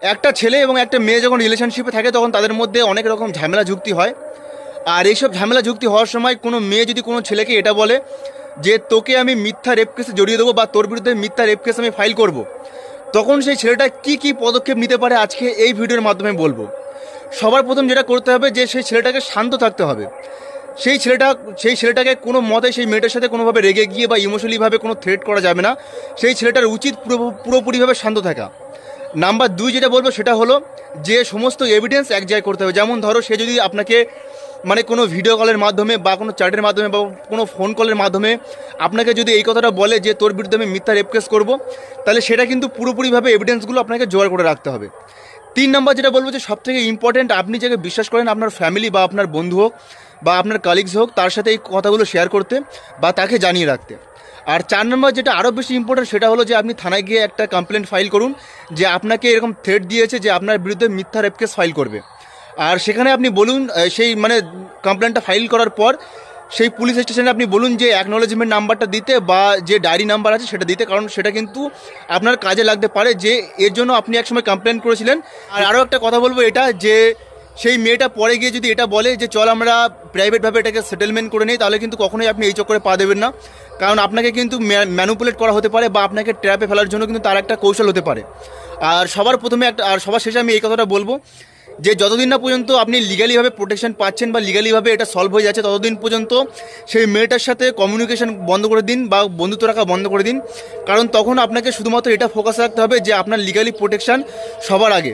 একটা ছেলে এবং একটা মেয়ে যখন রিলেশনশিপে থাকে তখন তাদের মধ্যে অনেক রকম ঝামেলা যুক্তি হয়। আর এইসব ঝামেলা যুক্তি হওয়ার সময় কোনো মেয়ে যদি কোনো ছেলেকে এটা বলে যে তোকে আমি মিথ্যা রেপ কেসে জড়িয়ে দেবো বা তোর বিরুদ্ধে মিথ্যা রেপ কেস আমি ফাইল করব, তখন সেই ছেলেটা কি কি পদক্ষেপ নিতে পারে আজকে এই ভিডিওর মাধ্যমে বলবো। সবার প্রথম যেটা করতে হবে যে সেই ছেলেটাকে শান্ত থাকতে হবে। সেই ছেলেটাকে কোনো মতে সেই মেয়েটার সাথে কোনোভাবে রেগে গিয়ে বা ইমোশনালিভাবে কোনো থ্রেট করা যাবে না। সেই ছেলেটার উচিত পুরোপুরিভাবে শান্ত থাকা। নাম্বার 2 যেটা বলবো সেটা হলো যে সমস্ত এভিডেন্স এক জায়গায় করতে হবে। যেমন ধরো সে যদি আপনাকে মানে কোনো ভিডিও কলের মাধ্যমে বা কোনো চ্যাটের মাধ্যমে বা কোনো ফোন কলের মাধ্যমে আপনাকে যদি এই কথাটা বলে যে তোর বিরুদ্ধে আমি মিথ্যা রেপ কেস করবো, তাহলে সেটা কিন্তু পুরোপুরিভাবে এভিডেন্সগুলো আপনাকে জোগাড় করে রাখতে হবে। 3 নম্বর যেটা বলবো যে সবথেকে ইম্পর্টেন্ট, আপনি যাকে বিশ্বাস করেন আপনার ফ্যামিলি বা আপনার বন্ধু হোক বা আপনার কালিগস হোক, তার সাথে এই কথাগুলো শেয়ার করতে বা তাকে জানিয়ে রাখতে। আর 4 নম্বর যেটা আরও বেশি ইম্পর্টেন্ট সেটা হলো যে আপনি থানায় গিয়ে একটা কমপ্লেন ফাইল করুন যে আপনাকে এরকম থ্রেট দিয়েছে যে আপনার বিরুদ্ধে মিথ্যা রেপ কেস ফাইল করবে। আর সেখানে আপনি বলুন সেই মানে কমপ্লেনটা ফাইল করার পর সেই পুলিশ স্টেশনে আপনি বলুন যে অ্যাকনোলেজমেন্ট নাম্বারটা দিতে বা যে ডায়েরি নাম্বার আছে সেটা দিতে, কারণ সেটা কিন্তু আপনার কাজে লাগতে পারে যে এর জন্য আপনি একসময় কমপ্লেন করেছিলেন। আর আরও একটা কথা বলবো এটা যে সেই মেয়েটা পরে গিয়ে যদি এটা বলে যে চল আমরা প্রাইভেটভাবে এটাকে সেটেলমেন্ট করে নিই, তাহলে কিন্তু কখনোই আপনি এই চক্করে পা দেবেন না, কারণ আপনাকে কিন্তু ম্যানুপুলেট করা হতে পারে বা আপনাকে ট্র্যাপে ফেলার জন্য কিন্তু তার একটা কৌশল হতে পারে। আর সবার শেষে আমি এই কথাটা বলবো যে যতদিন না পর্যন্ত আপনি লিগালিভাবে প্রোটেকশন পাচ্ছেন বা লিগালিভাবে এটা সলভ হয়ে যাচ্ছে, ততদিন পর্যন্ত সেই মেয়েটার সাথে কমিউনিকেশন বন্ধ করে দিন বা বন্ধুত্ব রাখা বন্ধ করে দিন, কারণ তখন আপনাকে শুধুমাত্র এটা ফোকাস রাখতে হবে যে আপনার লিগালি প্রোটেকশন সবার আগে।